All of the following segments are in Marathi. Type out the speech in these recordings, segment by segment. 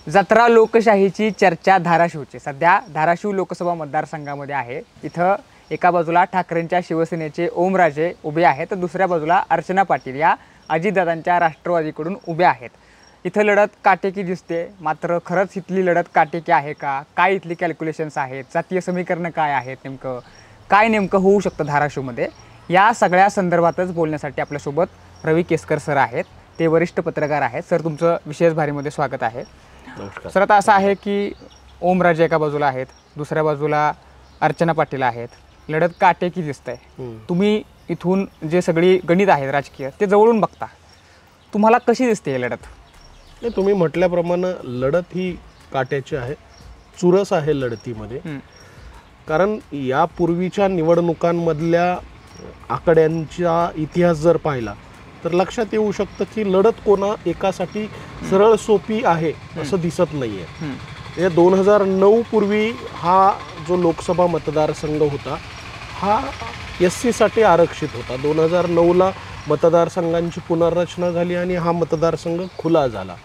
जत्रा लोकशाहीची चर्चा धाराशिवची सध्या धाराशिव लोकसभा मतदारसंघामध्ये आहे। इथं एका बाजूला ठाकरेंच्या शिवसेनेचे ओमराजे उभे आहेत तर दुसऱ्या बाजूला अर्चना पाटील या अजितदादांच्या राष्ट्रवादीकडून उभे आहेत। इथं लढत काटेकी दिसते, मात्र खरंच इथली लढत काटेकी आहे का? काय इथली कॅल्क्युलेशन्स आहेत? जातीय समीकरण काय आहेत? नेमकं होऊ शकतं धाराशिवमध्ये? या सगळ्या संदर्भातच बोलण्यासाठी आपल्यासोबत रवी केसकर सर आहेत। ते वरिष्ठ पत्रकार आहेत। सर, तुमचं विशेष भारीमध्ये स्वागत आहे। सर, आता असं आहे की ओमराजे एका बाजूला आहेत, दुसऱ्या बाजूला अर्चना पाटील आहेत। लढत काटेकी दिसतंय। तुम्ही इथून जे सगळी गणित आहेत राजकीय ते जवळून बघता, तुम्हाला कशी दिसते ही लढत? नाही, तुम्ही म्हटल्याप्रमाणे लढत ही काट्याची आहे, चुरस आहे लढतीमध्ये। कारण यापूर्वीच्या निवडणुकांमधल्या आकड्यांचा इतिहास जर पाहिला तर लक्षात येऊ शकतं की लढत कोणा एकासाठी सरळ सोपी आहे असं दिसत नाहीये। म्हणजे 2009 पूर्वी हा जो लोकसभा मतदारसंघ होता हा SC साठी आरक्षित होता। 2009ला मतदारसंघांची पुनर्रचना झाली आणि हा मतदारसंघ खुला झाला।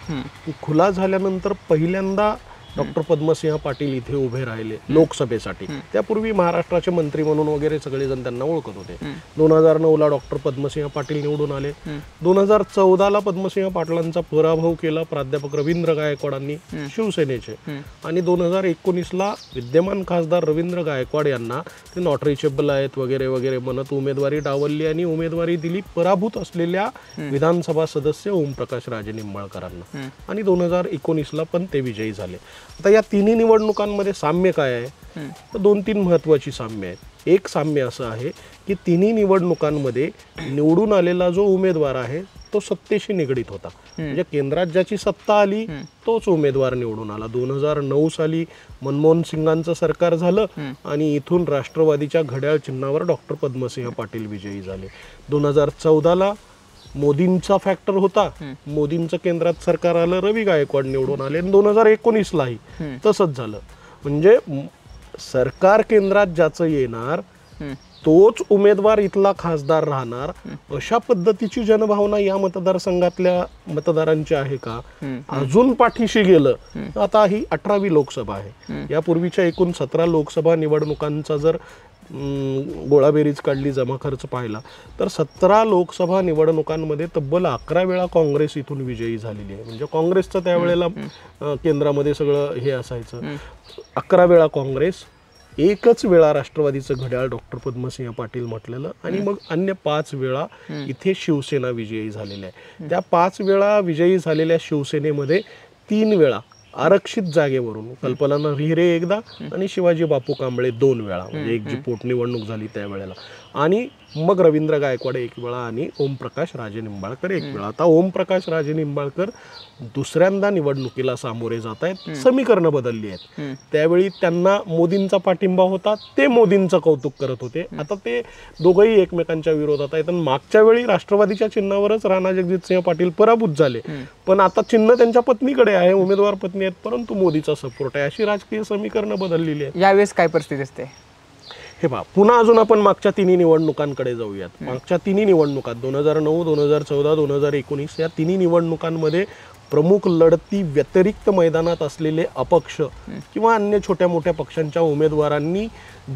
खुला झाल्यानंतर पहिल्यांदा डॉक्टर पद्मसिंह पाटील इथे उभे राहिले लोकसभेसाठी। त्यापूर्वी महाराष्ट्राचे मंत्री म्हणून वगैरे सगळेजण त्यांना ओळखत होते। 2009ला डॉक्टर पद्मसिंह पाटील निवडून आले। 2014ला पद्मसिंह पाटलांचा पराभव केला प्राध्यापक रवींद्र गायकवाडांनी शिवसेनेचे, आणि 2019ला विद्यमान खासदार रवींद्र गायकवाड यांना ते नॉट रिचेबल आहेत वगैरे वगैरे म्हणत उमेदवारी डावलली आणि उमेदवारी दिली पराभूत असलेल्या विधानसभा सदस्य ओमप्रकाश राजे निंबाळकरांना, आणि 2019ला पण ते विजयी झाले। आता या तिन्ही निवडणुकांमध्ये साम्य काय आहे तर 2-3 महत्त्वाची साम्य आहेत। एक साम्य असं आहे की तिन्ही निवडणुकांमध्ये निवडून आलेला जो उमेदवार आहे तो सत्तेशी निगडीत होता। म्हणजे केंद्रात ज्याची सत्ता आली तोच उमेदवार निवडून आला। 2009 साली मनमोहन सिंगांचं सरकार झालं आणि इथून राष्ट्रवादीच्या घड्याळ चिन्हावर डॉक्टर पद्मसिंह पाटील विजयी झाले। 2014ला मोदींचा फॅक्टर होता, मोदींचं केंद्रात सरकार आलं, रवी गायकवाड निवडून आले, आणि 2019लाही तसंच झालं। म्हणजे सरकार केंद्रात ज्याचं येणार तोच उमेदवार इथला खासदार राहणार, अशा पद्धतीची जनभावना या मतदारसंघातल्या मतदारांची आहे का? अजून पाठीशी गेलं, आता ही 18वी लोकसभा आहे। यापूर्वीच्या एकूण 17 लोकसभा निवडणुकांचा जर गोळाबेरीज काढली, जमा खर्च पाहिला तर 17 लोकसभा निवडणुकांमध्ये तब्बल 11 वेळा काँग्रेस इथून विजयी झालेली आहे। म्हणजे काँग्रेसचं त्यावेळेला केंद्रामध्ये सगळं हे असायचं। 11 वेळा काँग्रेस, एकच वेळा राष्ट्रवादीचं घड्याळ डॉक्टर पद्मसिंह पाटील म्हटलेलं, आणि मग अन्य 5 वेळा इथे शिवसेना विजयी झालेल्या आहे। त्या 5 वेळा विजयी झालेल्या शिवसेनेमध्ये 3 वेळा आरक्षित जागेवरून कल्पना हिरे एकदा आणि शिवाजी बापू कांबळे 2 वेळा, म्हणजे एक जी पोटनिवडणूक झाली त्यावेळेला, आणि मग रवींद्र गायकवाड 1 वेळा आणि ओमप्रकाश राजे निंबाळकर 1 वेळा। आता ओमप्रकाश राजे निंबाळकर दुसऱ्यांदा निवडणुकीला सामोरे जात आहेत। समीकरणं बदलली आहेत। त्यावेळी त्यांना मोदींचा पाठिंबा होता, ते मोदींचं कौतुक करत होते, आता ते दोघंही एकमेकांच्या विरोधात आहेत। आणि मागच्या वेळी राष्ट्रवादीच्या चिन्हावरच राणा जगजितसिंह पाटील पराभूत झाले, पण आता चिन्ह त्यांच्या पत्नीकडे आहे, उमेदवार पत्नी आहेत, परंतु मोदीचा सपोर्ट आहे। अशी राजकीय समीकरणं बदललेली आहेत। यावेळेस काय परिस्थिती असते हे पहा, पुन्हा अजून आपण मागच्या तिन्ही निवडणुकांकडे जाऊयात। मागच्या तिन्ही निवडणुकात 2009, 2014, 2019 या तिन्ही निवडणुकांमध्ये प्रमुख लढती व्यतिरिक्त मैदानात असलेले अपक्ष किंवा अन्य छोट्या मोठ्या पक्षांच्या उमेदवारांनी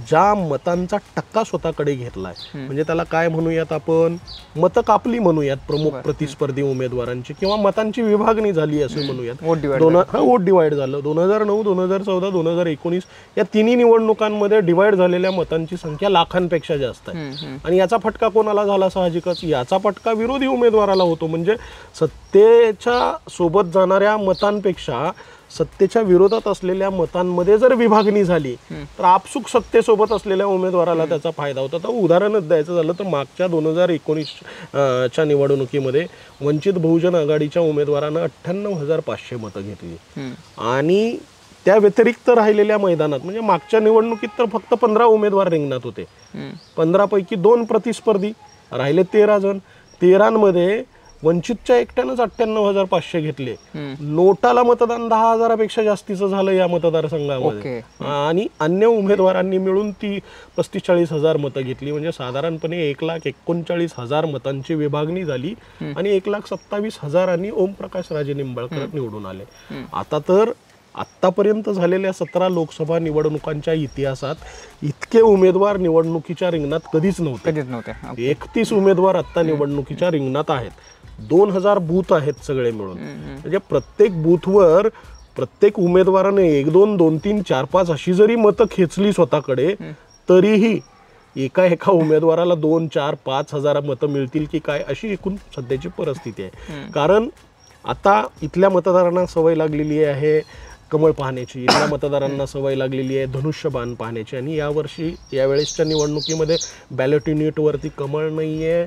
ज्या मतांचा टक्का स्वतःकडे घेतलाय, म्हणजे त्याला काय म्हणूयात आपण, मतं कापली म्हणूयात प्रमुख प्रतिस्पर्धी उमेदवारांची, किंवा मतांची विभागणी झाली असं म्हणूयात, वोट डिवाइड झालं। 2009, 2014, 2019 या तिन्ही निवडणुकांमध्ये डिवाइड झालेल्या मतांची संख्या लाखांपेक्षा जास्त आहे। आणि याचा फटका कोणाला झाला? साहजिकच याचा फटका विरोधी उमेदवाराला होतो। म्हणजे सत्तेच्या सोबत जाणाऱ्या मतांपेक्षा सत्तेच्या विरोधात असलेल्या मतांमध्ये जर विभागणी झाली तर आपसुक सत्तेसोबत असलेल्या उमेदवाराला त्याचा फायदा होता। तर उदाहरणच द्यायचं झालं तर मागच्या 2019च्या निवडणुकीमध्ये वंचित बहुजन आघाडीच्या उमेदवारानं 98,500 मतं घेतली, आणि त्या व्यतिरिक्त राहिलेल्या मैदानात म्हणजे मागच्या निवडणुकीत तर फक्त 15 उमेदवार रिंगणात होते, 15 पैकी 2 प्रतिस्पर्धी, राहिले 13 जण। 13मध्ये वंचितच्या एकट्यानंच 98,500 घेतले. नोटाला मतदान 10,000पेक्षा जास्तीचं झालं या मतदारसंघामध्ये. आणि अन्य उमेदवारांनी मिळून ती 35-40 मतं घेतली. म्हणजे साधारणपणे 1,39,000 मतांची विभागणी झाली आणि 1,27,000 ओमप्रकाश राजे निंबाळकर निवडून आले. आता तर आत्तापर्यंत झालेल्या 17 लोकसभा निवडणुकांच्या इतिहासात इतके उमेदवार निवडणुकीच्या रिंगणात कधीच नव्हते. 31 उमेदवार आता निवडणुकीच्या रिंगणात आहेत. 2,000 बूथ आहेत सगळे मिळून. म्हणजे प्रत्येक बूथवर प्रत्येक उमेदवाराने 1, 2, 2, 3, 4, 5 अशी जरी मतं खेचली स्वतःकडे तरीही एका उमेदवाराला 2, 4, 5,000 मतं मिळतील की काय अशी एकूण सध्याची परिस्थिती आहे. कारण आता इथल्या मतदारांना सवय लागलेली आहे कमळ पाहण्याची, इथल्या मतदारांना सवय लागलेली आहे धनुष्यबाण पाहण्याची. आणि यावेळेसच्या निवडणुकीमध्ये बॅलेट युनिटवरती कमळ नाहीये,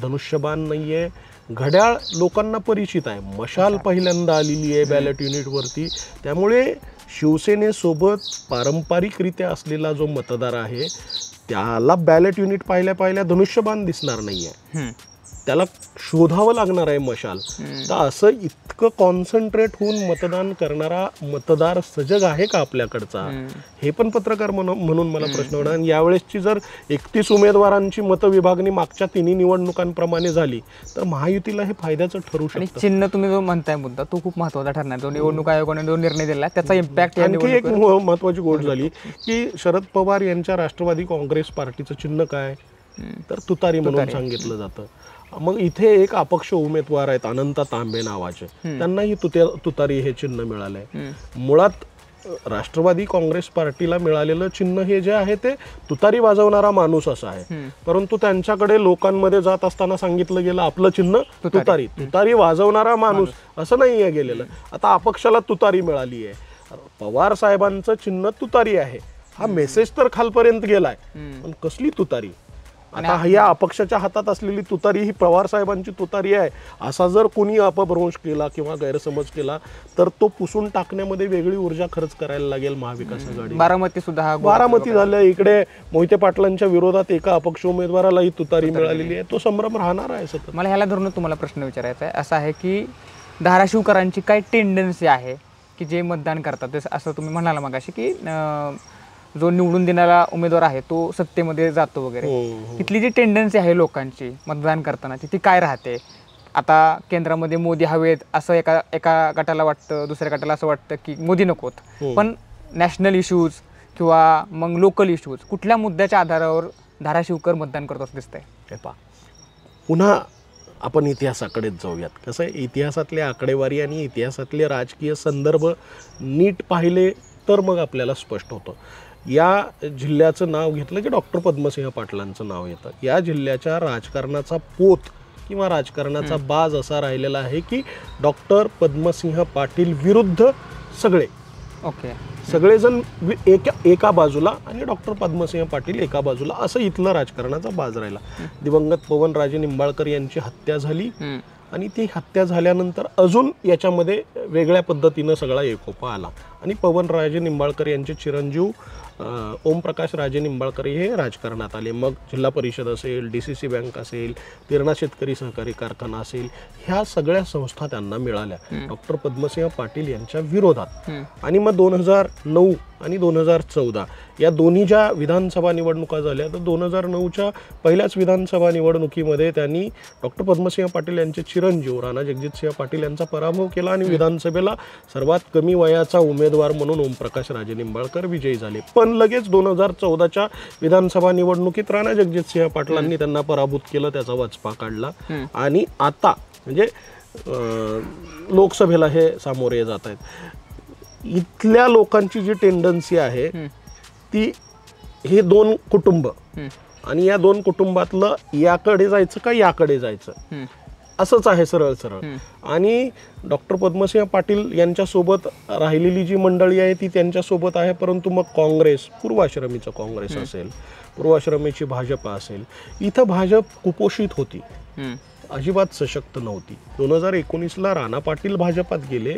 धनुष्यबाण नाहीये, घड्याळ लोकांना परिचित आहे, मशाल पहिल्यांदा आलेली आहे बॅलेट युनिटवरती. त्यामुळे शिवसेनेसोबत पारंपरिकरित्या असलेला जो मतदार आहे त्याला बॅलेट युनिट पाहिल्या धनुष्यबाण दिसणार नाहीये, त्याला शोधावं लागणार आहे मशाल. तर असं इतकं कॉन्सन्ट्रेट होऊन मतदान करणारा मतदार सजग आहे का आपल्याकडचा, हे पण पत्रकार म्हणून मला प्रश्न होणार. आणि यावेळेसची जर 31 उमेदवारांची मतविभागणी मागच्या 3 निवडणुकांप्रमाणे झाली तर महायुतीला हे फायद्याचं ठरू शकतं. आणि चिन्ह तुम्ही जो म्हणताय मुद्दा तो खूप महत्त्वाचा ठरणार. जो निवडणूक आयोगाने जो निर्णय दिला त्याचा इम्पॅक्ट. आणखी एक महत्वाची गोष्ट झाली की शरद पवार यांच्या राष्ट्रवादी काँग्रेस पार्टीचं चिन्ह काय तर तुतारी म्हणून सांगितलं जातं. मग इथे एक अपक्ष उमेदवार आहेत अनंता तांबे नावाचे, त्यांनाही तुतारी हे चिन्ह मिळालंय. मुळात राष्ट्रवादी काँग्रेस पार्टीला मिळालेलं चिन्ह हे जे आहे ते तुतारी वाजवणारा माणूस असं आहे. परंतु त्यांच्याकडे लोकांमध्ये जात असताना सांगितलं गेलं आपलं चिन्ह तुतारी वाजवणारा माणूस असं नाहीये गेलेलं. आता अपक्षाला तुतारी मिळाली आहे. पवार साहेबांचं चिन्ह तुतारी आहे हा मेसेज तर खालपर्यंत गेलाय, पण कसली तुतारी. आता या अपक्षाच्या हातात असलेली तुतारी ही पवार साहेबांची तुतारी आहे असा जर कोणी अपभ्रंश केला किंवा गैरसमज केला तर तो पुसून टाकण्यामध्ये वेगळी ऊर्जा खर्च करायला लागेल महाविकास आघाडी. बारामती झालं, इकडे मोहिते पाटलांच्या विरोधात एका अपक्ष उमेदवाराला ही तुतारी मिळालेली आहे. तो संभ्रम राहणार आहे सतत. मला ह्याला धरून तुम्हाला प्रश्न विचारायचा आहे. असा आहे की धाराशिवकरांची काय टेंडन्सी आहे की जे मतदान करतात, असं तुम्ही म्हणाला मगाशी की जो निवडून देणारा उमेदवार आहे तो सत्तेमध्ये जातो वगैरे, तिथली जी टेंडन्सी आहे लोकांची मतदान करतानाची ती काय राहते. आता केंद्रामध्ये मोदी हवेत असं एका गटाला वाटतं, दुसऱ्या गटाला असं वाटतं की मोदी नकोत. पण नॅशनल इश्यूज किंवा मग लोकल इश्यूज कुठल्या मुद्द्याच्या आधारावर धाराशिवकर मतदान करतो असं दिसतंय. पुन्हा आपण इतिहासाकडेच जाऊयात. कसं आहे, इतिहासातले आकडेवारी आणि इतिहासातले राजकीय संदर्भ नीट पाहिले तर मग आपल्याला स्पष्ट होतं. या जिल्ह्याचं नाव घेतलं की डॉक्टर पद्मसिंह पाटलांचं नाव येतं. या जिल्ह्याच्या राजकारणाचा पोत किंवा राजकारणाचा बाज असा राहिलेला आहे की डॉक्टर पद्मसिंह पाटील विरुद्ध सगळेजण एका बाजूला आणि डॉक्टर पद्मसिंह पाटील एका बाजूला, असं इथलं राजकारणाचा बाज राहिला. दिवंगत पवनराजे निंबाळकर यांची हत्या झाली आणि ती हत्या झाल्यानंतर अजून याच्यामध्ये वेगळ्या पद्धतीनं सगळा एकोपा आला आणि पवनराजे निंबाळकर यांचे चिरंजीव ओमप्रकाश राजे निंबाळकर हे राजकारणात आले. मग जिल्हा परिषद असेल, DCC बँक असेल, तिरणा शेतकरी सहकारी कारखाना असेल, ह्या सगळ्या संस्था त्यांना मिळाल्या डॉक्टर पद्मसिंह पाटील यांच्या विरोधात. आणि मग 2009 आणि 2014 या दोन्ही ज्या विधानसभा निवडणुका झाल्या तर 2009च्या पहिल्याच विधानसभा निवडणुकीमध्ये त्यांनी डॉक्टर पद्मसिंह पाटील यांचे चिरंजीव राणा जगजितसिंह पाटील यांचा पराभव केला आणि विधानसभेला सर्वात कमी वयाचा उमेदवार म्हणून ओमप्रकाश राजे निंबाळकर विजयी झाले. पण लगेच 2014च्या विधानसभा निवडणुकीत राणा जगजितसिंह पाटलांनी त्यांना पराभूत केलं, त्याचा वचपा काढला आणि आता म्हणजे लोकसभेला हे सामोरे जात आहेत. इथल्या लोकांची जी टेंडन्सी आहे ती हे 2 कुटुंब आणि या 2 कुटुंबातलं याकडे जायचं का याकडे जायचं असंच आहे सरळ सरळ. आणि डॉक्टर पद्मसिंह पाटील यांच्यासोबत राहिलेली जी मंडळी आहे ती त्यांच्यासोबत आहे. परंतु मग काँग्रेस, पूर्वाश्रमीचं काँग्रेस असेल, पूर्वाश्रमीची भाजप असेल, इथं भाजप कुपोषित होती. अजिबात सशक्त नव्हती. 2019ला राणा पाटील भाजपात गेले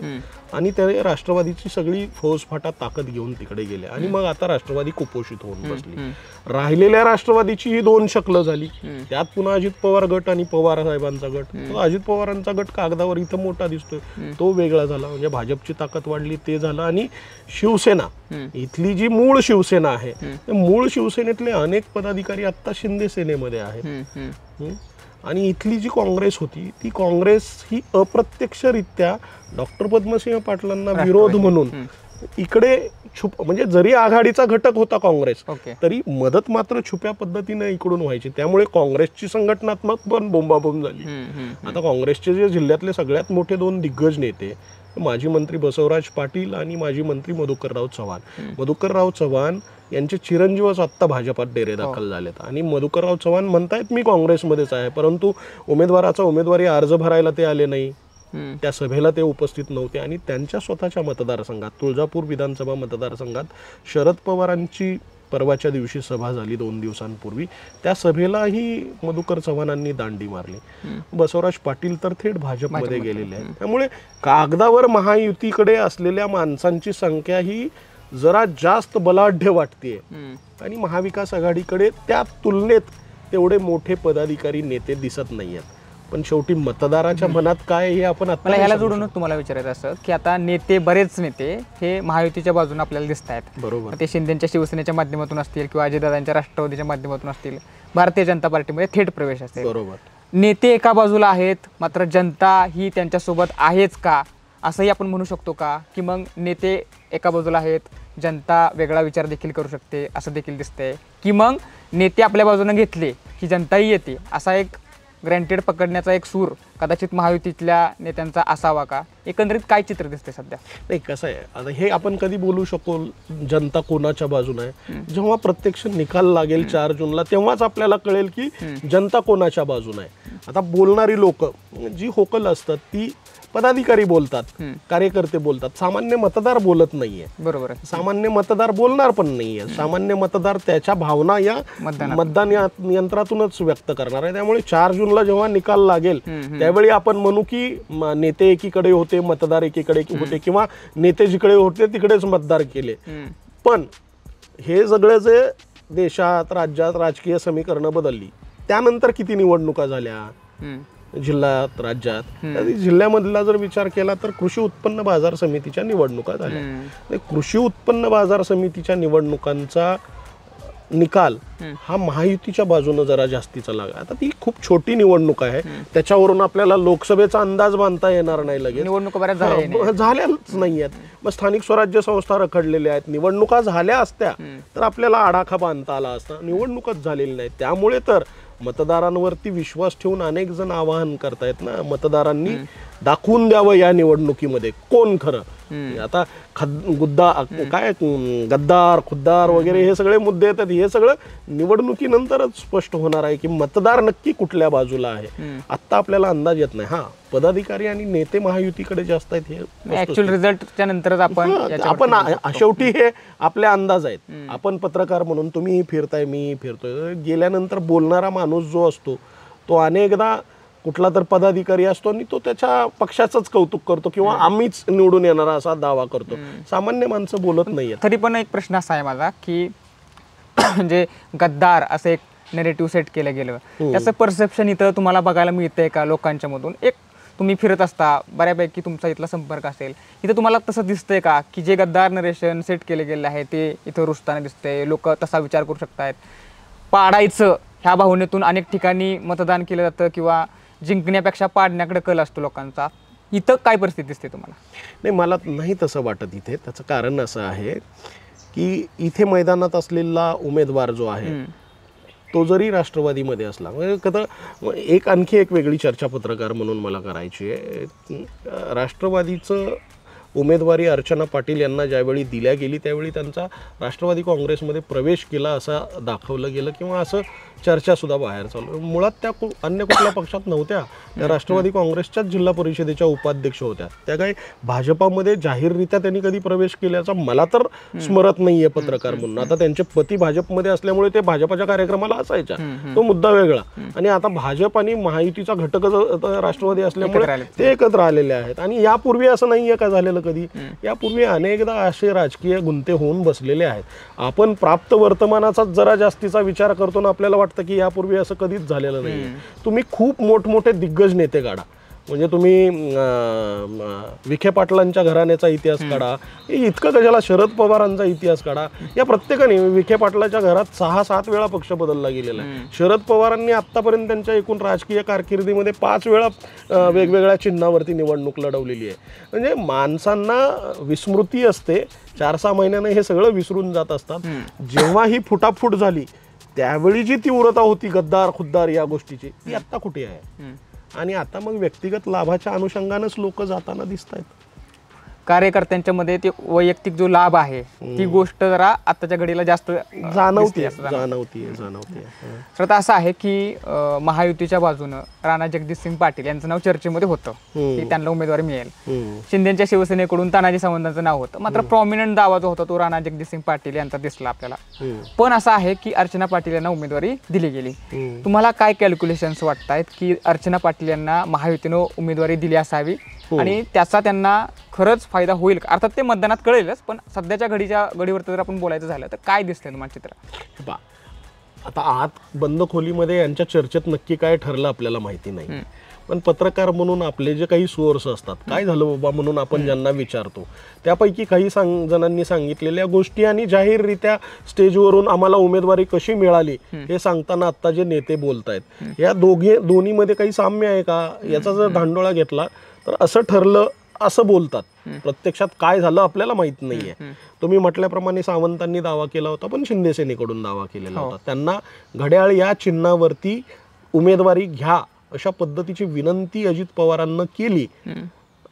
आणि ते राष्ट्रवादीची सगळी फौजफाटा ताकद घेऊन तिकडे गेले आणि मग आता राष्ट्रवादी कुपोषित होऊन बसली. राहिलेल्या राष्ट्रवादीची ही दोन शकलं झाली. त्यात पुन्हा अजित पवार गट आणि पवार साहेबांचा गट. अजित पवारांचा गट कागदावर इथं मोठा दिसतोय, तो वेगळा झाला. म्हणजे भाजपची ताकद वाढली ते झालं. आणि शिवसेना, इथली जी मूळ शिवसेना आहे, मूळ शिवसेनेतले अनेक पदाधिकारी आता शिंदे सेनेमध्ये आहेत. आणि इथली जी काँग्रेस होती, ती काँग्रेस ही अप्रत्यक्षरित्या डॉक्टर पद्मसिंह पाटलांना विरोध म्हणून इकडे म्हणजे जरी आघाडीचा घटक होता काँग्रेस, तरी मदत मात्र छुप्या पद्धतीने इकडून व्हायची. त्यामुळे काँग्रेसची संघटनात्मक पण बोंबाबोंब झाली. आता काँग्रेसचे जे जिल्ह्यातले सगळ्यात मोठे दोन दिग्गज नेते, माजी मंत्री बसवराज पाटील आणि माजी मंत्री मधुकरराव चव्हाण. मधुकरराव चव्हाण यांचे चिरंजीवच आत्ता भाजपात डेरे दाखल झालेत. आणि मधुकरराव चव्हाण म्हणतायत मी काँग्रेसमध्येच आहे, परंतु उमेदवारी अर्ज भरायला ते आले नाही. त्या सभेला ते उपस्थित नव्हते. आणि त्यांच्या स्वतःच्या मतदारसंघात, तुळजापूर विधानसभा मतदारसंघात शरद पवारांची परवाच्या दिवशी सभा झाली 2 दिवसांपूर्वी. त्या सभेलाही मधुकर चव्हाणांनी दांडी मारली. बसवराज पाटील तर थेट भाजपमध्ये गेलेले आहेत. त्यामुळे कागदावर महायुतीकडे असलेल्या माणसांची संख्या ही जरा जास्त बलाढ्य वाटतेय. आणि महाविकास आघाडीकडे त्या तुलनेत तेवढे मोठे पदाधिकारी नेते दिसत नाहीयेत. पण शेवटी मतदाराच्या मनात काय हे आपण मला ह्याला जोडूनच तुम्हाला विचारायचं असं की आता नेते, बरेच नेते हे महायुतीच्या बाजूने आपल्याला दिसत आहेत. बरोबर. ते शिंदेच्या शिवसेनेच्या माध्यमातून असतील किंवा अजितदादांच्या राष्ट्रवादीच्या माध्यमातून असतील, भारतीय जनता पार्टीमध्ये थेट प्रवेश असेल. बरोबर. नेते एका बाजूला आहेत, मात्र जनता ही त्यांच्यासोबत आहेच का, असंही आपण म्हणू शकतो का? की मग नेते एका बाजूला आहेत, जनता वेगळा विचार देखील करू शकते असं देखील दिसतंय? की मग नेते आपल्या बाजूने घेतले की जनताही येते, असा एक ग्रँटेड पकडण्याचा एक सूर कदाचित महायुतीतल्या नेत्यांचा असावा का? एकंदरीत काय चित्र दिसते सध्या? नाही, कसं आहे, आता हे आपण कधी बोलू शकू जनता कोणाच्या बाजूने आहे? जेव्हा प्रत्यक्ष निकाल लागेल 4 जूनला, तेव्हाच आपल्याला कळेल की जनता कोणाच्या बाजूने आहे. आता बोलणारी लोक जी होकल असतात ती पदाधिकारी बोलतात, कार्यकर्ते बोलतात, सामान्य मतदार बोलत नाहीये. बरोबर. सामान्य मतदार बोलणार पण नाहीये. सामान्य मतदार त्याच्या भावना या मतदान यंत्रातूनच व्यक्त करणार आहे. त्यामुळे 4 जूनला जेव्हा निकाल लागेल त्यावेळी आपण म्हणू की नेते एकीकडे होते, मतदार एकीकडे होते, किंवा नेते जिकडे होते तिकडेच मतदार केले. पण हे सगळं जे देशात, राज्यात राजकीय समीकरणं बदलली, त्यानंतर किती निवडणुका झाल्या जिल्ह्यात, राज्यात. जिल्ह्यामधला जर विचार केला तर कृषी उत्पन्न बाजार समितीच्या निवडणुका झाल्या. कृषी उत्पन्न बाजार समितीच्या निवडणुकांचा निकाल हा महायुतीच्या बाजूने जरा जास्तीचा लागला. आता ती खूप छोटी निवडणूक आहे, त्याच्यावरून आपल्याला लोकसभेचा अंदाज बांधता येणार नाही. लगेच निवडणुका बऱ्याच झाल्याच नाहीयेत. मग स्थानिक स्वराज्य संस्था रखडलेल्या आहेत. निवडणुका झाल्या असत्या तर आपल्याला आडाखा बांधता आला असता. निवडणूकच झालेली नाही. त्यामुळे तर मतदारांवरती विश्वास ठेवून अनेक जण आवाहन करतायत ना, मतदारांनी दाखवून द्यावं या निवडणुकीमध्ये कोण खरं. आता गद्दार खुद्दार वगैरे हे सगळे मुद्दे येतात. हे सगळं निवडणुकीनंतरच स्पष्ट होणार आहे की मतदार नक्की कुठल्या बाजूला आहे. आता आपल्याला अंदाज येत नाही. हा, पदाधिकारी आणि नेते महायुतीकडे जास्त आहेत. हे ऍक्च्युअल रिझल्टच्या नंतरच आपण शेवटी हे आपले अंदाज आहेत. आपण पत्रकार म्हणून तुम्ही फिरताय, मी फिरतोय, गेल्यानंतर बोलणारा माणूस जो असतो तो अनेकदा कुठला तर पदाधिकारी असतो आणि तो त्याच्या पक्षाचंच कौतुक करतो किंवा आम्हीच निवडून येणारा असा दावा करतो. सामान्य माणसं बोलत नाहीये. तरी पण एक प्रश्न असा आहे माझा की म्हणजे गद्दार असं एक नेरेटिव्ह सेट केलं गेलं, त्याचं परसेप्शन इथं तुम्हाला बघायला मिळतंय का लोकांच्या मधून? एक तुम्ही फिरत असता, बऱ्यापैकी तुमचा इथला संपर्क असेल, इथं तुम्हाला तसं दिसतंय का की जे गद्दार नरेशन सेट केले गेले आहे ते इथं रुजताना दिसतंय? लोक तसा विचार करू शकतायत, पाडायचं ह्या भावनेतून अनेक ठिकाणी मतदान केलं जातं किंवा जिंकण्यापेक्षा पाडण्याकडे कल असतो लोकांचा. इथं काय परिस्थिती दिसते तुम्हाला? नाही, मला नाही तसं वाटत इथे. त्याचं कारण असं आहे की इथे मैदानात असलेला उमेदवार जो आहे तो जरी राष्ट्रवादीमध्ये असला, म्हणजे आणखी एक वेगळी चर्चा पत्रकार म्हणून मला करायची आहे. राष्ट्रवादीचं उमेदवारी अर्चना पाटील यांना ज्यावेळी दिल्या गेली त्यावेळी त्यांचा राष्ट्रवादी काँग्रेसमध्ये प्रवेश केला असं दाखवलं गेलं किंवा असं चर्चा सुद्धा बाहेर चालू. मुळात त्या अन्य कुठल्या पक्षात नव्हत्या, त्या राष्ट्रवादी काँग्रेसच्याच जिल्हा परिषदेच्या उपाध्यक्ष होत्या. त्या काही भाजपामध्ये जाहीररित्या त्यांनी कधी प्रवेश केल्याचा मला तर स्मरत नाहीये पत्रकार म्हणून. आता त्यांचे पती भाजपमध्ये असल्यामुळे ते भाजपाच्या कार्यक्रमाला असायच्या, तो मुद्दा वेगळा. आणि आता भाजप आणि महायुतीचा घटकच राष्ट्रवादी असल्यामुळे ते एकत्र आलेले आहेत. आणि यापूर्वी असं नाहीये का झालेलं कधी, यापूर्वी अनेकदा असे राजकीय गुंते होऊन बसलेले आहेत. आपण प्राप्त वर्तमानाचा जरा जास्तीचा विचार करतो ना, आपल्याला वाटतं की यापूर्वी असं कधीच झालेलं नाही. तुम्ही खूप मोठमोठे दिग्गज नेते काढा, म्हणजे तुम्ही विखे पाटलांच्या घराण्याचा इतिहास काढा, इतकं कशाला शरद पवारांचा इतिहास काढा. या प्रत्येकाने विखे पाटलाच्या घरात 6-7 वेळा पक्ष बदलला गेलेला आहे. शरद पवारांनी आतापर्यंत त्यांच्या एकूण राजकीय कारकिर्दीमध्ये 5 वेळा वेगवेगळ्या चिन्हावरती निवडणूक लढवलेली आहे. म्हणजे माणसांना विस्मृती असते, 4-6 महिन्यानं हे सगळं विसरून जात असतात. जेव्हा ही फुटाफूट झाली त्यावेळी जी तीव्रता होती गद्दार खुद्दार या गोष्टीची, ती आत्ता कुठे आहे. आणि आता मग व्यक्तिगत लाभाच्या अनुषंगानंच लोक जाताना दिसत आहेत. कार्यकर्त्यांच्या मध्ये ते वैयक्तिक जो लाभ आहे ती गोष्ट जरा आताच्या घडीला जास्त जाणवते. तर आता असं आहे की महायुतीच्या बाजूनं राणा जगजितसिंग पाटील यांचं नाव चर्चेमध्ये होतं की त्यांना उमेदवारी मिळेल. शिंदेच्या शिवसेनेकडून तानाजी सावंतांचं नाव होतं, मात्र प्रॉमिनंट दावा जो होता तो राणा जगजितसिंग पाटील यांचा दिसला आपल्याला. पण असं आहे की अर्चना पाटील यांना उमेदवारी दिली गेली. तुम्हाला काय कॅल्क्युलेशन्स वाटतायत की अर्चना पाटील यांना महायुतीनं उमेदवारी दिली असावी आणि त्याचा त्यांना खरंच फायदा होईल? अर्थात ते मतदानात कळेलच, पण सध्याच्या घडीवर जर आपण बोलायचं झालं तर काय दिसतंय तुम्हाला चित्र? आता आत बंद खोलीमध्ये यांच्या चर्चेत नक्की काय ठरलं आपल्याला माहिती नाही, पण पत्रकार म्हणून आपले जे काही सोर्स असतात, काय झालं बाबा म्हणून आपण ज्यांना विचारतो, त्यापैकी काही जणांनी सांगितलेल्या गोष्टी आणि जाहीररित्या स्टेजवरून आम्हाला उमेदवारी कशी मिळाली हे सांगताना आता जे नेते बोलतायत, या दोन्हीमध्ये काही साम्य आहे का याचा जर धांडोळा घेतला तर असं ठरलं असं बोलतात. प्रत्यक्षात काय झालं आपल्याला माहित नाहीये. तुम्ही म्हटल्याप्रमाणे सावंतांनी दावा केला होता, पण शिंदे सेनेकडून दावा केलेला होता. त्यांना घड्याळ या चिन्हावरती उमेदवारी घ्या अशा पद्धतीची विनंती अजित पवारांना केली,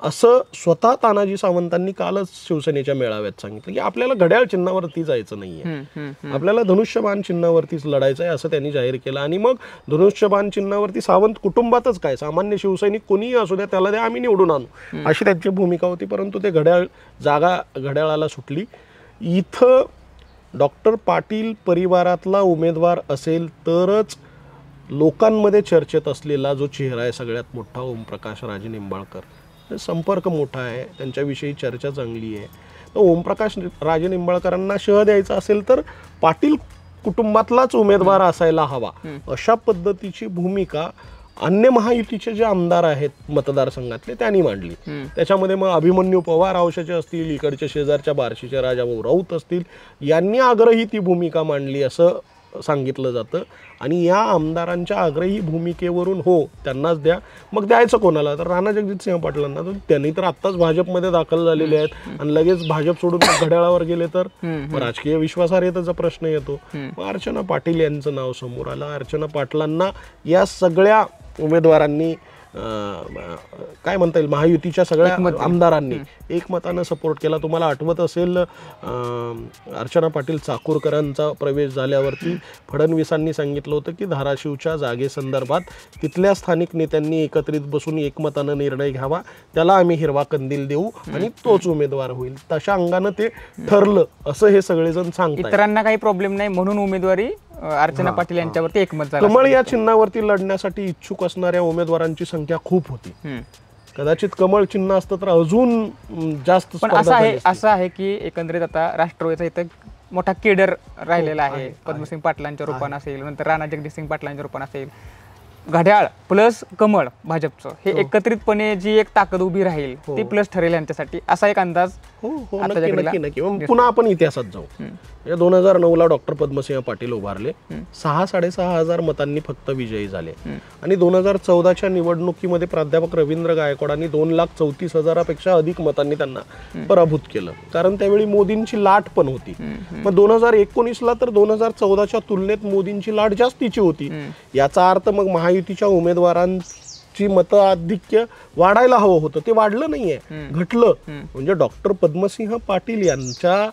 असं स्वतः तानाजी सावंतांनी कालच शिवसेनेच्या मेळाव्यात सांगितलं की आपल्याला घड्याळ चिन्हावरती जायचं नाहीये, आपल्याला धनुष्यबाण चिन्हावरतीच लढायचं आहे असं त्यांनी जाहीर केलं. आणि मग धनुष्यबाण चिन्हावरती सावंत कुटुंबातच काय, सामान्य शिवसैनिक कोणीही असू द्या त्याला द्या, आम्ही निवडून आणू, अशी त्यांची भूमिका होती. परंतु ते जागा घड्याळाला सुटली. इथं डॉक्टर पाटील परिवारातला उमेदवार असेल तरच लोकांमध्ये चर्चेत असलेला जो चेहरा आहे सगळ्यात मोठा, ओमप्रकाश राजे निंबाळकर, संपर्क मोठा आहे, त्यांच्याविषयी चर्चा चांगली आहे. तर ओमप्रकाश राजे निंबाळकरांना शह द्यायचा असेल तर पाटील कुटुंबातलाच उमेदवार असायला हवा, अशा पद्धतीची भूमिका अन्य महायुतीचे जे आमदार आहेत मतदारसंघातले त्यांनी मांडली. त्याच्यामध्ये मग अभिमन्यू पवार औषधे असतील, इकडच्या शेजारच्या बार्शीचे राजाभाऊ राऊत असतील, यांनी आग्रही ती भूमिका मांडली असं सांगितलं जातं. आणि या आमदारांच्या आग्रही भूमिकेवरून हो त्यांनाच द्या, मग द्यायचं कोणाला, तर राणा जगजितसिंह पाटलांना. त्यांनी तर आत्ताच भाजपमध्ये दाखल झालेले आहेत आणि लगेच भाजप सोडून घड्याळावर गेले तर राजकीय विश्वासार्हतेचा प्रश्न येतो. मग अर्चना पाटील यांचं नाव समोर आलं. अर्चना पाटलांना या सगळ्या उमेदवारांनी काय म्हणता येईल महायुतीच्या सगळ्या आमदारांनी एकमतानं सपोर्ट केला. तुम्हाला आठवत असेल अर्चना पाटील चाकूरकरांचा प्रवेश झाल्यावरती फडणवीसांनी सांगितलं होतं की धाराशिवच्या जागेसंदर्भात तिथल्या स्थानिक नेत्यांनी एकत्रित बसून एकमतानं निर्णय घ्यावा, त्याला आम्ही हिरवा कंदील देऊ आणि तोच उमेदवार होईल. तशा अंगानं ते ठरलं असं हे सगळेजण सांगतात. इतरांना काही प्रॉब्लेम नाही म्हणून उमेदवारी अर्चना पाटील यांच्यावरती एकमत झालं. कमळ या चिन्हावरती लढण्यासाठी इच्छुक असणाऱ्या उमेदवारांची संख्या खूप होती. कदाचित कमळ चिन्ह असतं तर अजून जास्त. पण असं आहे की एकंदरीत आता राष्ट्रवादीचा इथं मोठा केडर राहिलेला आहे. पद्मसिंग पाटलांच्या रूपानं असेल, नंतर राणा जगजितसिंग पाटलांच्या रूपानं असेल, घड्याळ प्लस कमळ भाजपचं हे एकत्रितपणे जी एक ताकद उभी राहील ती प्लस ठरेल यांच्यासाठी, असा एक अंदाज. नक्की. पुन्हा आपण इतिहासात जाऊ. 2009ला डॉक्टर पद्मसिंह पाटील उभारले, 6-6.5 हजार मतांनी फक्त विजयी झाले. आणि 2014च्या निवडणुकीमध्ये प्राध्यापक रवींद्र गायकवाडांनी 2,34,000पेक्षा अधिक मतांनी त्यांना पराभूत केलं, कारण त्यावेळी मोदींची लाट पण होती. मग 2019ला तर 2014च्या तुलनेत मोदींची लाट जास्तीची होती. याचा अर्थ मग महायुतीच्या उमेदवारांची मताधिक्य वाढायला हवं होतं, ते वाढलं नाहीये, घटलं. म्हणजे डॉक्टर पद्मसिंह पाटील यांच्या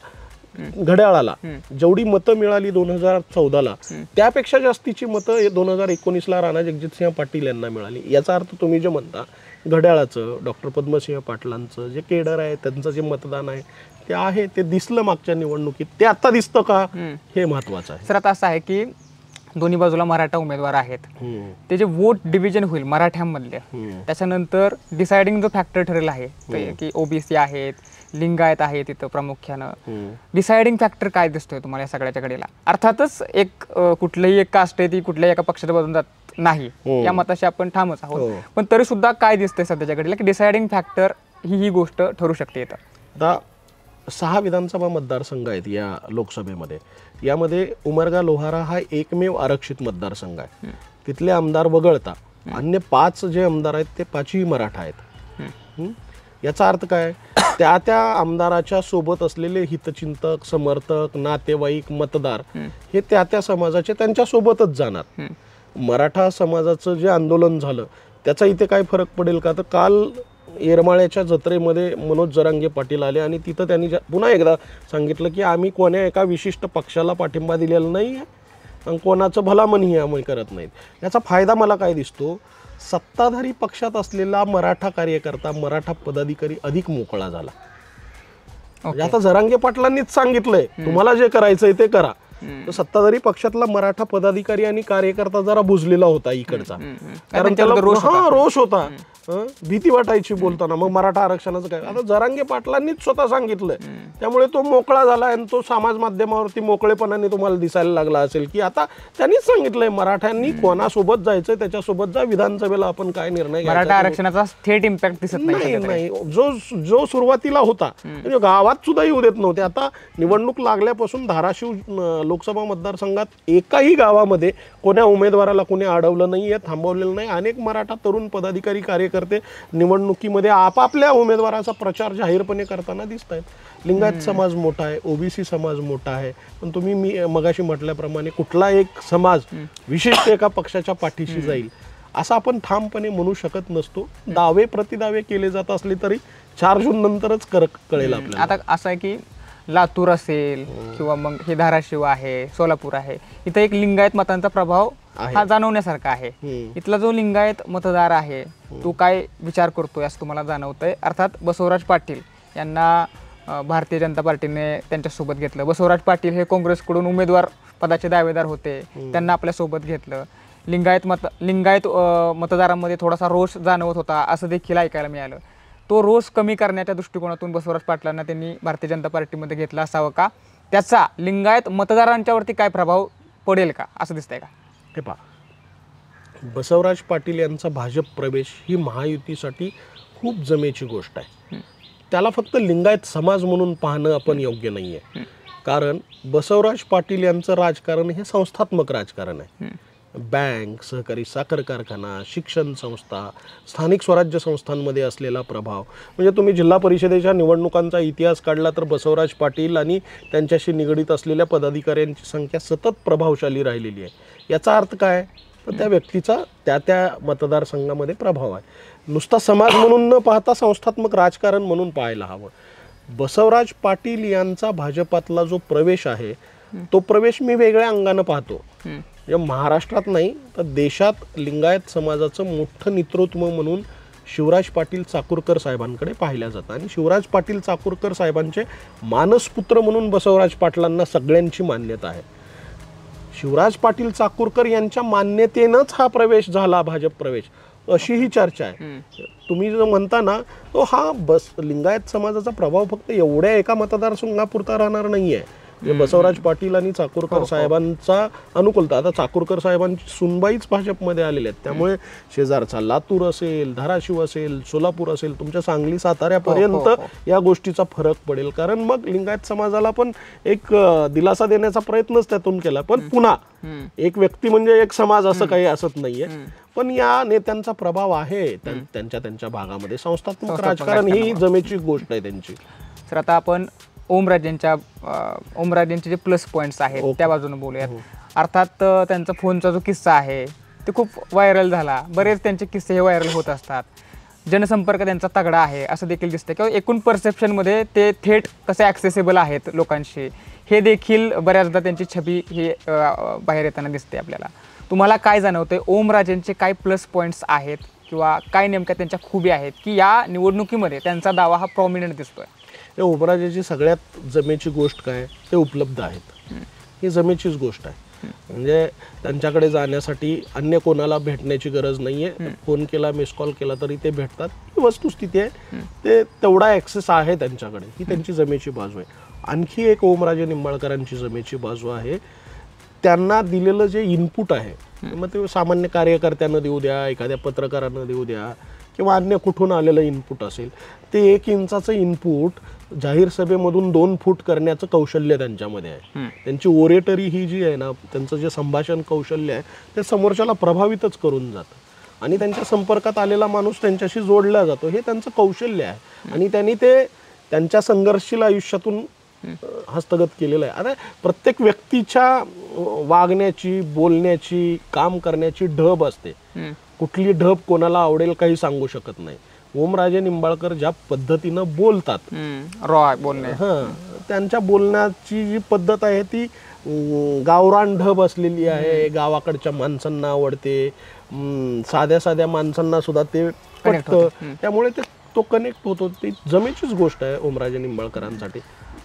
घड्याळाला जेवढी मतं मिळाली 2014ला त्यापेक्षा जास्तीची मतं 2019ला राणा जगजितसिंह पाटील यांना मिळाली. याचा अर्थ तुम्ही जे म्हणता घड्याळाचं, डॉक्टर पद्मसिंह पाटलांचं जे केडर आहे, त्यांचं जे मतदान आहे ते आहे, ते दिसलं मागच्या निवडणुकीत. ते आता दिसतं का हे महत्वाचं आहे. सर आता असं आहे की दोन्ही बाजूला मराठा उमेदवार आहेत, ते जे वोट डिव्हिजन होईल मराठ्यांमधले, त्याच्यानंतर डिसाइडिंग जो फॅक्टर ठरेल आहे की ओबीसी आहेत, लिंगायत आहेत तिथं प्रामुख्यानं, डिसाइडिंग फॅक्टर काय दिसतोय तुम्हाला या सगळ्याच्या कडेला? अर्थातच एक कुठलीही एक कास्ट आहे ती कुठल्याही एका पक्षाच्या बाजून जात नाही, या मताशी आपण ठामच आहोत, पण तरी सुद्धा काय दिसतंय सध्याच्या घडीला की डिसाइडिंग फॅक्टर ही गोष्ट ठरू शकते? आता 6 विधानसभा मतदारसंघ आहेत या लोकसभेमध्ये. यामध्ये उमरगा लोहारा हा एकमेव आरक्षित मतदारसंघ आहे. तिथले आमदार वगळता अन्य 5 जे आमदार आहेत ते 5ही मराठा आहेत. याचा अर्थ काय? त्या त्या आमदाराच्या सोबत असलेले हितचिंतक, समर्थक, नातेवाईक, मतदार हे त्या त्या समाजाचे त्यांच्या सोबतच जाणार. मराठा समाजाचं जे आंदोलन झालं त्याचा इथे काय फरक पडेल का? तर काल येरमाळ्याच्या जत्रेमध्ये मनोज जरांगे पाटील आले आणि तिथं त्यांनी पुन्हा एकदा सांगितलं की आम्ही कोण्या एका विशिष्ट पक्षाला पाठिंबा दिलेला नाही आहे आणि कोणाचं भलामणही आम्ही करत नाहीत. याचा फायदा मला काय दिसतो? सत्ताधारी पक्षात असलेला मराठा कार्यकर्ता, मराठा पदाधिकारी अधिक मोकळा झाला. म्हणजे आता जरांगे पाटलांनीच सांगितलंय तुम्हाला जे करायचंय ते करा. तर सत्ताधारी पक्षातला मराठा पदाधिकारी आणि कार्यकर्ता जरा बुजलेला होता इकडचा, कारण त्याला रोष होता, भीती वाटायची बोलताना. मग मराठा आरक्षणाचं काय? आता जरांगे पाटलांनीच स्वतः सांगितलंय, त्यामुळे तो मोकळा झाला आणि तो समाज माध्यमावरती मोकळेपणाने तुम्हाला दिसायला लागला असेल की आता त्यांनीच सांगितलंय मराठ्यांनी कोणासोबत जायचंय त्याच्यासोबत जा, विधानसभेला आपण काय निर्णय घ्यायचा. मराठा आरक्षणाचा थेट इम्पॅक्ट दिसत नाही. जो सुरुवातीला होता म्हणजे गावात सुद्धा येऊ देत नव्हते. आता निवडणूक लागल्यापासून धाराशिव लोकसभा मतदारसंघात एकाही गावामध्ये कोण्या उमेदवाराला कोणी अडवलं नाहीये, थांबवलेलं नाही. अनेक मराठा तरुण पदाधिकारी, कार्यकर्ते निवडणुकीमध्ये आपापल्या उमेदवाराचा प्रचार जाहीरपणे करताना दिसत आहेत. लिंगायत समाज मोठा आहे, ओबीसी समाज मोठा आहे, पण तुम्ही मी मगाशी म्हटल्याप्रमाणे कुठला एक समाज विशिष्ट एका पक्षाच्या पाठीशी जाईल असं आपण ठामपणे म्हणू शकत नसतो. दावे प्रतिदावे केले जात असले तरी 4 जून नंतरच कळेल आपल्याला. आता असं आहे की लातूर असेल किंवा मग हे धाराशिव आहे, सोलापूर आहे, इथं एक लिंगायत मतांचा प्रभाव हा जाणवण्यासारखा आहे. इथला जो लिंगायत मतदार आहे तो काय विचार करतोय असं तुम्हाला जाणवतंय? अर्थात बसवराज पाटील यांना भारतीय जनता पार्टीने त्यांच्यासोबत घेतलं. बसवराज पाटील हे काँग्रेसकडून उमेदवार पदाचे दावेदार होते, त्यांना आपल्यासोबत घेतलं. लिंगायत मतदारांमध्ये थोडासा रोष जाणवत होता असं देखील ऐकायला मिळालं. तो रोष कमी करण्याच्या दृष्टिकोनातून बसवराज पाटलांना त्यांनी भारतीय जनता पार्टीमध्ये घेतला असावं का? त्याचा लिंगायत मतदारांच्यावरती काय प्रभाव पडेल का असं दिसतंय का? हे पहा, बसवराज पाटील यांचा भाजप प्रवेश ही महायुतीसाठी खूप जमेची गोष्ट आहे. त्याला फक्त लिंगायत समाज म्हणून पाहणं आपण योग्य नाही आहे. कारण बसवराज पाटील यांचं राजकारण हे संस्थात्मक राजकारण आहे. बँक, सहकारी साखर कारखाना, शिक्षण संस्था, स्थानिक स्वराज्य संस्थांमध्ये असलेला प्रभाव, म्हणजे तुम्ही जिल्हा परिषदेच्या निवडणुकांचा इतिहास काढला तर बसवराज पाटील आणि त्यांच्याशी निगडीत असलेल्या पदाधिकाऱ्यांची संख्या सतत प्रभावशाली राहिलेली आहे. याचा अर्थ काय? तर त्या व्यक्तीचा त्या मतदारसंघामध्ये प्रभाव आहे. नुसता समाज म्हणून न पाहता संस्थात्मक राजकारण म्हणून पाहायला हवं. बसवराज पाटील यांचा भाजपातला जो प्रवेश आहे तो प्रवेश मी वेगळ्या अंगानं पाहतो. महाराष्ट्रात नाही तर देशात लिंगायत समाजाचं मोठं नेतृत्व म्हणून शिवराज पाटील चाकूरकर साहेबांकडे पाहिलं जातं आणि शिवराज पाटील चाकूरकर साहेबांचे मानसपुत्र म्हणून बसवराज पाटलांना सगळ्यांची मान्यता आहे. शिवराज पाटील चाकूरकर यांच्या मान्यतेनंच हा प्रवेश झाला, भाजप प्रवेश, अशी ही चर्चा आहे. तुम्ही जो म्हणता ना तो हा लिंगायत समाजाचा प्रभाव फक्त एवढ्या एका मतदारसंघापुरता राहणार नाहीये. बसवराज पाटील आणि चाकूरकर साहेबांचा अनुकूलता. आता चाकूरकर साहेबांची सुनबाईच भाजपमध्ये आलेले आहेत, त्यामुळे शेजारचा लातूर असेल, धाराशिव असेल, सोलापूर असेल, तुमच्या सांगली साताऱ्यापर्यंत या गोष्टीचा फरक पडेल. कारण मग लिंगायत समाजाला पण एक दिलासा देण्याचा प्रयत्नच त्यातून केला. पण पुन्हा एक व्यक्ती म्हणजे एक समाज असं काही असत नाहीये, पण या नेत्यांचा प्रभाव आहे त्यांच्या भागामध्ये. संस्थात्मक राजकारण ही जमेची गोष्ट आहे त्यांची. तर आता आपण ओमराजेंचे जे प्लस पॉईंट्स आहेत त्या बाजूने बोलूयात. अर्थात त्यांचा फोनचा जो किस्सा आहे ते खूप व्हायरल झाला. बरेच त्यांचे किस्से हे व्हायरल होत असतात. जनसंपर्क त्यांचा तगडा आहे असं देखील दिसतं, किंवा एकूण परसेप्शनमध्ये ते थेट कसे ॲक्सेसिबल आहेत लोकांशी हे देखील बऱ्याचदा त्यांची छबी ही बाहेर येताना दिसते आपल्याला. तुम्हाला काय जाणवतं, ओमराजेंचे काय प्लस पॉईंट्स आहेत किंवा काय नेमक्या त्यांच्या खूबी आहेत की या निवडणुकीमध्ये त्यांचा दावा हा प्रॉमिनंट दिसतोय? ओमराजेची सगळ्यात जमेची गोष्ट काय, ते उपलब्ध आहेत. ही जमेचीच गोष्ट आहे. म्हणजे त्यांच्याकडे जाण्यासाठी अन्य कोणाला भेटण्याची गरज नाहीये. फोन केला, मिस कॉल केला तरी ते भेटतात. ही वस्तुस्थिती आहे. ते तेवढा ॲक्सेस आहे त्यांच्याकडे. ही त्यांची जमेची बाजू आहे. आणखी एक ओमराजे निंबाळकरांची जमेची बाजू आहे, त्यांना दिलेलं जे इनपुट आहे, मग ते सामान्य कार्यकर्त्यांना देऊ द्या, एखाद्या पत्रकारांना देऊ द्या किंवा अन्य कुठून आलेलं इनपुट असेल, ते 1 इंचाचं इनपुट जाहीर सभेमधून 2 फूट करण्याचं कौशल्य त्यांच्यामध्ये आहे. त्यांची ओरेटरी ही जी आहे ना, त्यांचं जे संभाषण कौशल्य आहे ते समोरच्याला प्रभावितच करून जातं आणि त्यांच्या संपर्कात आलेला माणूस त्यांच्याशी जोडला जातो. हे त्यांचं कौशल्य आहे आणि त्यांनी ते त्यांच्या संघर्षशील आयुष्यातून हस्तगत केलेलं आहे. आता प्रत्येक व्यक्तीच्या वागण्याची, बोलण्याची, काम करण्याची ढब असते. कुठली ढब कोणाला आवडेल काही सांगू शकत नाही. ओमराजे निंबाळकर ज्या पद्धतीनं बोलतात, रॉ बोलणे, त्यांच्या बोलण्याची जी पद्धत आहे ती गावरान ढब असलेली आहे. गावाकडच्या माणसांना आवडते, साध्या साध्या माणसांना सुद्धा ते पटतं. त्यामुळे ते तो कनेक्ट होतो. ती जमेचीच गोष्ट आहे ओमराजे निंबाळकरांसाठी.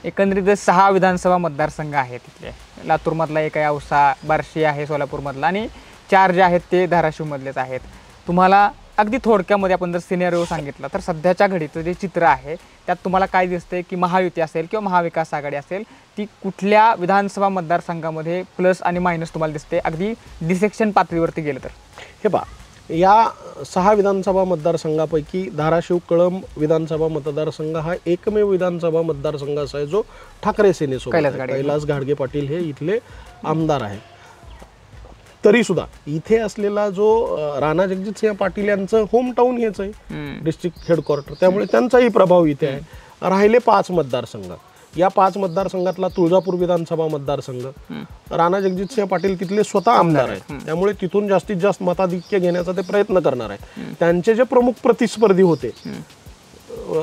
एकंदरीत 6 विधानसभा मतदारसंघ आहेत तिथले. लातूरमधला एक आहे, औसा, बार्शी आहे सोलापूरमधला, आणि 4 जे आहेत ते धाराशिवमधलेच आहेत. तुम्हाला अगदी थोडक्यामध्ये आपण जर सिनेरिओ सांगितला तर सध्याच्या घडीचं जे चित्र आहे त्यात तुम्हाला काय दिसतंय की महायुती असेल किंवा महाविकास आघाडी असेल, ती कुठल्या विधानसभा मतदारसंघामध्ये प्लस आणि मायनस तुम्हाला दिसते, अगदी डिसेक्शन पातळीवरती गेलं तर? हे पहा, या 6 विधानसभा मतदारसंघापैकी धाराशिव कळंब विधानसभा मतदारसंघ हा एकमेव विधानसभा मतदारसंघ असा आहे जो ठाकरे सेनेसोबत, कैलास घाडगे पाटील हे इथले आमदार आहेत. तरी सुद्धा इथे असलेला जो राणा जगजितसिंह पाटील यांचं होम टाऊन हेच आहे, डिस्ट्रिक्ट हेडक्वार्टर, त्यामुळे त्यांचाही प्रभाव इथे आहे. राहिले 5 मतदारसंघ. या 5 मतदारसंघातला तुळजापूर विधानसभा मतदारसंघ, राणा जगजितसिंह पाटील तिथले स्वतः आमदार आहेत, त्यामुळे तिथून जास्तीत जास्त मताधिक्य घेण्याचा ते प्रयत्न करणार आहेत. त्यांचे जे प्रमुख प्रतिस्पर्धी होते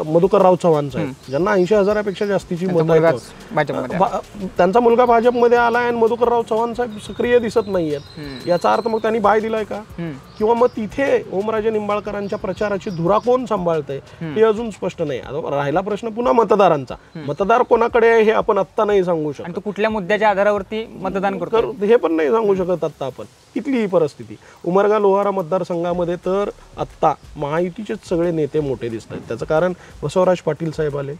मधुकरराव चव्हाण साहेब, ज्यांना 80,000पेक्षा जास्तीची मतं आहेत, त्यांचा मुलगा भाजपमध्ये आलाय आणि मधुकरराव चव्हाण साहेब सक्रिय दिसत नाहीयेत. याचा अर्थ मग त्यांनी बाय दिलाय का? किंवा मग तिथे ओमराजे निंबाळकरांच्या प्रचाराची धुरा कोण सांभाळतंय हे अजून स्पष्ट नाही. राहिला प्रश्न पुन्हा मतदारांचा. मतदार कोणाकडे आहे हे आपण आत्ता नाही सांगू शकत. तो कुठल्या मुद्द्याच्या आधारावरती मतदान करतो हे पण नाही सांगू शकत आत्ता आपण. इथली ही परिस्थिती. उमरगा लोहारा मतदारसंघामध्ये तर आत्ता महायुतीचेच सगळे नेते मोठे दिसत आहेत. त्याचं कारण बसवराज पाटील साहेब आले,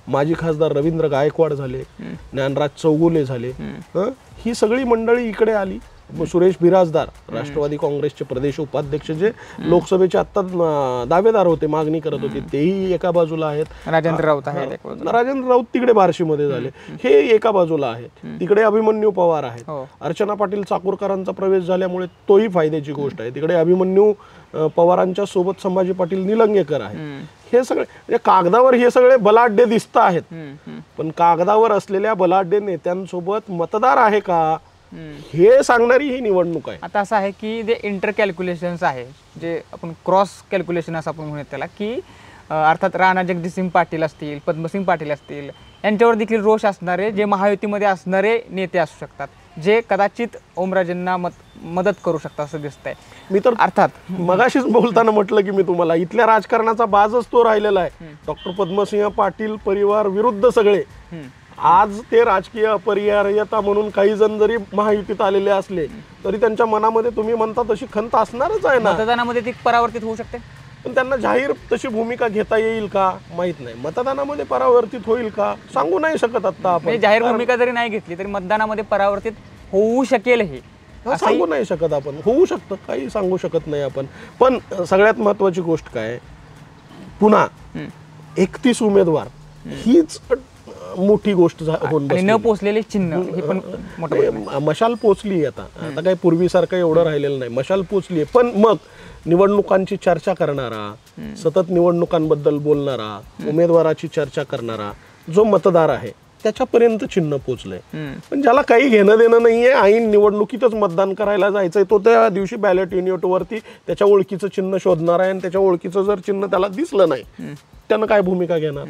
माजी खासदार रवींद्र गायकवाड झाले, ज्ञानराज चौगुले झाले, ही सगळी मंडळी इकडे आली. सुरेश बिराजदार, राष्ट्रवादी काँग्रेसचे प्रदेश उपाध्यक्ष, जे लोकसभेचे आत्ता दावेदार होते, मागणी करत होते, तेही एका बाजूला आहेत. राजेंद्र राऊत तिकडे बार्शीमध्ये झाले, हे एका बाजूला आहेत. तिकडे अभिमन्यू पवार आहेत. अर्चना पाटील चाकूरकरांचा प्रवेश झाल्यामुळे तोही फायद्याची गोष्ट आहे. तिकडे अभिमन्यू पवारांच्या सोबत संभाजी पाटील निलंगेकर आहेत. हे सगळे म्हणजे कागदावर हे सगळे बलाढ्य दिसत आहेत, पण कागदावर असलेल्या बलाढ्य नेत्यांसोबत मतदार आहे का हे सांगणारी ही निवडणूक आहे. आता असं आहे की जे इंटर कॅल्क्युलेशन्स आहे, जे आपण क्रॉस कॅल्क्युलेशन असं आपण म्हणूयात त्याला, की अर्थात राणा जगजितसिंह पाटील असतील, पद्मसिंह पाटील असतील, यांच्यावर देखील रोष असणारे जे महायुतीमध्ये असणारे नेते असू शकतात, जे कदाचित ओमराजेंना मदत करू शकतात असं दिसतंय. मी तर अर्थात मगाशीच बोलताना म्हटलं की मी तुम्हाला, इथल्या राजकारणाचा बाजच तो राहिलेला आहे. डॉक्टर पद्मसिंह पाटील परिवार विरुद्ध सगळे. आज ते राजकीय अपरिहार्यता म्हणून काही जण जरी महायुतीत आलेले असले तरी त्यांच्या मनामध्ये तुम्ही म्हणता तशी खंत असणारच आहे ना. मतदानामध्ये ती परावर्तित होऊ शकते, पण त्यांना जाहीर तशी भूमिका घेता येईल का माहित नाही. मतदानामध्ये परावर्तित होईल का सांगू नाही शकत आता आपण. जाहीर भूमिका जरी नाही घेतली तरी मतदानामध्ये परावर्तित होऊ शकेल हे सांगू नाही शकत आपण. होऊ शकतं, काही सांगू शकत नाही आपण. पण सगळ्यात महत्वाची गोष्ट काय, पुन्हा 31 उमेदवार हीच मोठी गोष्ट होऊन बसली. न पोचलेले चिन्ह हे पण मोठं. मशाल पोचली आता काही पूर्वीसारखं एवढं राहिलेलं नाही. मशाल पोचली, पण मग निवडणुकांची चर्चा करणारा, सतत निवडणुकांबद्दल बोलणारा, उमेदवाराची चर्चा करणारा जो मतदार आहे त्याच्यापर्यंत चिन्ह पोचलंय. पण ज्याला काही घेणं देणं नाहीये, ऐन निवडणुकीतच मतदान करायला जायचंय, तो त्या दिवशी बॅलेट युनिटवरती त्याच्या ओळखीचं चिन्ह शोधणार आहे आणि त्याच्या ओळखीचं जर चिन्ह त्याला दिसलं नाही त्यानं काय भूमिका घेणार,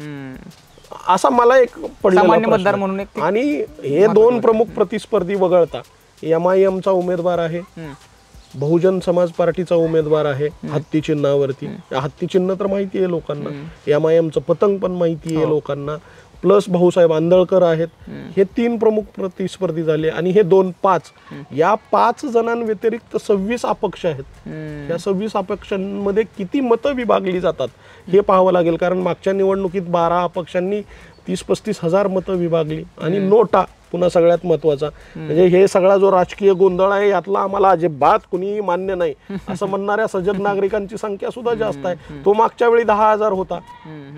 असा मला एक सामान्य मतदार पडलेला म्हणून प्रश्न. आणि हे दोन प्रमुख प्रतिस्पर्धी वगळता MIM चा उमेदवार आहे, बहुजन समाज पार्टीचा उमेदवार आहे हत्ती चिन्हावरती. हत्ती चिन्ह तर माहिती आहे लोकांना, MIM चं पतंग पण माहिती आहे लोकांना, प्लस भाऊसाहेब आंदळकर आहेत. हे 3 प्रमुख प्रतिस्पर्धी झाले आणि हे 2-5 या 5 जणांव्यतिरिक्त 26 अपक्ष आहेत. या 26 अपक्षांमध्ये किती मतं विभागली जातात हे पाहावं लागेल, कारण मागच्या निवडणुकीत 12 अपक्षांनी 30-35 हजार मतं विभागली. आणि नोटा पुन्हा सगळ्यात महत्वाचा, म्हणजे हे सगळा जो राजकीय गोंधळ आहे यातला आम्हाला अजिबात कुणीही मान्य नाही असं म्हणणाऱ्या सजग नागरिकांची संख्या सुद्धा जास्त आहे. तो मागच्या वेळी 10,000 होता,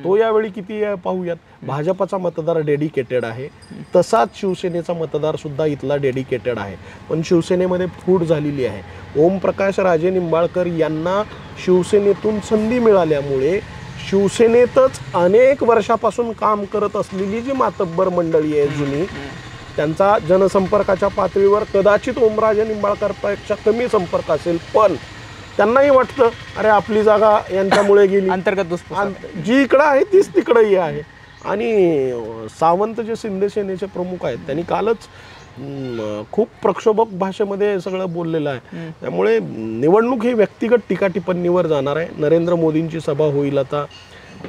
तो यावेळी किती आहे पाहूयात. भाजपचा मतदार डेडिकेटेड आहे, तसाच शिवसेनेचा मतदार सुद्धा इथला डेडिकेटेड आहे. पण शिवसेनेमध्ये फूट झालेली आहे. ओमप्रकाश राजे निंबाळकर यांना शिवसेनेतून संधी मिळाल्यामुळे शिवसेनेतच अनेक वर्षापासून काम करत असलेली जी मातब्बर मंडळी आहे जुनी, त्यांचा जनसंपर्काच्या पातळीवर कदाचित ओमराजे निंबाळकरपेक्षा कमी संपर्क असेल, पण त्यांनाही वाटतं अरे आपली जागा यांच्यामुळे गेली, अंतर्गत जी इकडं आहे तीच तिकडंही आहे. आणि सावंत जे शिंदे सेनेचे प्रमुख आहेत त्यांनी कालच खूप प्रक्षोभक भाषेमध्ये सगळं बोललेलं आहे. त्यामुळे निवडणूक ही व्यक्तिगत टीका टिप्पणीवर जाणार आहे. नरेंद्र मोदींची सभा होईल आता,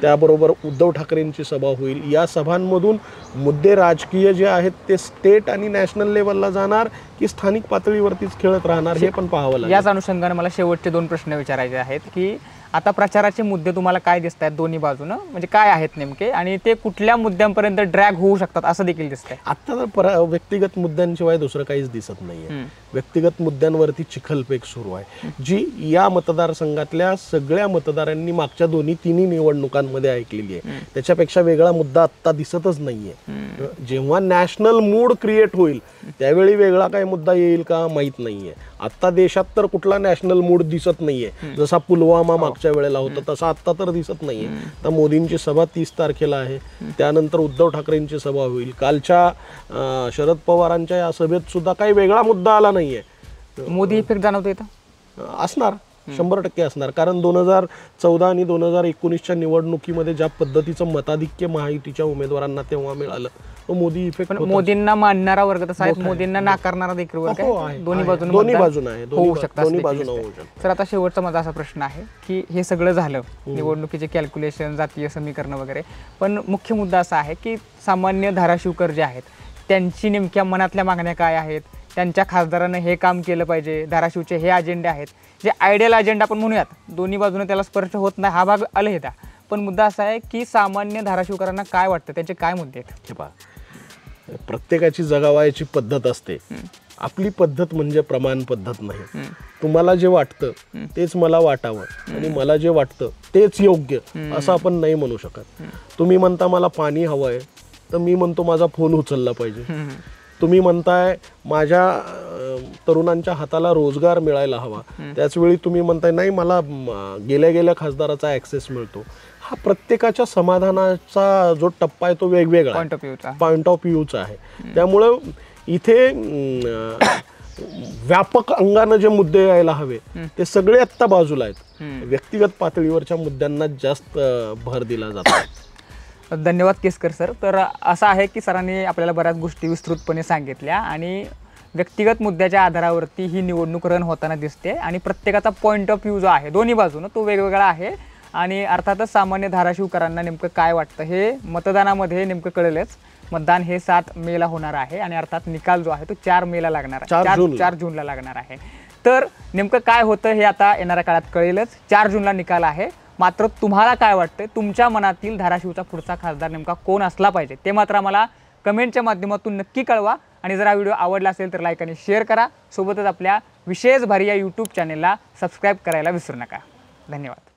त्याबरोबर उद्धव ठाकरेंची सभा होईल. या सभांमधून मुद्दे राजकीय जे आहेत ते स्टेट आणि नॅशनल लेवलला जाणार की स्थानिक पातळीवरतीच खेळत राहणार हे पण पाहावं लागेल. याच अनुषंगाने मला शेवटचे 2 प्रश्न विचारायचे आहेत की आता प्रचाराचे मुद्दे तुम्हाला काय दिसत आहेत दोन्ही बाजूनं, म्हणजे काय आहेत नेमके, आणि ते कुठल्या मुद्द्यांपर्यंत ड्रॅग होऊ शकतात असं देखील दिसतंय. आता तर व्यक्तिगत मुद्द्यांशिवाय दुसरं काहीच दिसत नाहीये. व्यक्तिगत मुद्द्यांवरती चिखलफेक सुरू आहे, जी या मतदारसंघातल्या सगळ्या मतदारांनी मागच्या 2-3 निवडणुकांमध्ये ऐकलेली आहे. त्याच्यापेक्षा वेगळा मुद्दा आत्ता दिसतच नाहीये. जेव्हा नॅशनल मूड क्रिएट होईल त्यावेळी वेगळा काय मुद्दा येईल का माहित नाहीये. आता देशात तर कुठला नॅशनल मूड दिसत नाहीये, जसा पुलवामा मागच्या वेळेला होता तसा आत्ता तर दिसत नाहीये. तर मोदींची सभा 30 तारखेला आहे, त्यानंतर उद्धव ठाकरेंची सभा होईल. कालच्या शरद पवारांच्या या सभेत सुद्धा काही वेगळा मुद्दा आला नाहीये. मोदी इफेक्ट जाणवतो इथं असणार, 100% असणार, कारण 2014 आणि 2019च्या निवडणुकीमध्ये ज्या पद्धतीचं मताधिक्य महायुतीच्या उमेदवारांना तेव्हा मिळालं, तो मोदी इफेक्ट. पण मोदींना मानणारा वर्ग तसा आहे, मोदींना नाकारणारा देखील वर्ग आहे. दोन्ही बाजूने होऊ शकतात. तर आता शेवटचा माझा असा प्रश्न आहे की हे सगळं झालं, निवडणुकीचे कॅल्क्युलेशन, जातीय समीकरण वगैरे, पण मुख्य मुद्दा असा आहे की सामान्य धाराशिवकर जे आहेत त्यांची नेमक्या मनातल्या मागण्या काय आहेत, त्यांच्या खासदारानं हे काम केलं पाहिजे, धाराशिवचे हे अजेंडे आहेत, जे आयडियल अजेंडा आपण म्हणूयात, दोन्ही बाजूने त्याला स्पर्श होत नाही हा भाग अलहिदा. पण मुद्दा असा आहे की सामान्य धाराशिवकरांना काय वाटतं, त्यांचे काय मुद्दे आहेत. हे पहा, प्रत्येकाची जगावायची पद्धत असते. आपली पद्धत म्हणजे प्रमाण पद्धत नाही. तुम्हाला जे वाटतं तेच मला वाटावं आणि मला जे वाटतं तेच योग्य असं आपण नाही म्हणू शकत. तुम्ही म्हणता मला पाणी हवंय, तर मी म्हणतो माझा फोन उचलला पाहिजे. तुम्ही म्हणताय माझ्या तरुणांच्या हाताला रोजगार मिळायला हवा, त्याचवेळी तुम्ही म्हणताय नाही मला गेल्या खासदाराचा ऍक्सेस मिळतो. हा प्रत्येकाच्या समाधानाचा जो टप्पा आहे तो वेगवेगळा पॉइंट ऑफ व्ह्यूचा आहे. त्यामुळं इथे व्यापक अंगानं जे मुद्दे यायला हवे ते सगळे आत्ता बाजूला आहेत. व्यक्तिगत पातळीवरच्या मुद्द्यांना जास्त भर दिला जातो. धन्यवाद केसकर सर. तर असं आहे की सरांनी आपल्याला बऱ्याच गोष्टी विस्तृतपणे सांगितल्या आणि व्यक्तिगत मुद्द्याच्या आधारावरती ही निवडणूक रन होताना दिसते आणि प्रत्येकाचा पॉईंट ऑफ व्ह्यू जो आहे दोन्ही बाजूनं तो वेगवेगळा आहे. आणि अर्थातच सामान्य धाराशिवकरांना नेमकं काय वाटतं हे मतदानामध्ये नेमकं कळेलच. मतदान हे 7 मेला होणार आहे आणि अर्थात निकाल जो आहे तो 4 मेला लागणार आहे, 4 जूनला लागणार आहे. तर नेमकं काय होतं हे आता येणाऱ्या काळात कळेलच. 4 जूनला निकाल आहे. मात्र तुम्हाला काय वाटतं, तुमच्या मनातील धाराशिवचा पुढचा खासदार नेमका कोण असला पाहिजे ते मात्र आम्हाला कमेंटच्या माध्यमातून नक्की कळवा. आणि जर हा व्हिडिओ आवडला असेल तर लाईक आणि शेअर करा. सोबतच आपल्या विशेष भारी या यूट्यूब चॅनेलला सबस्क्राईब करायला विसरू नका. धन्यवाद.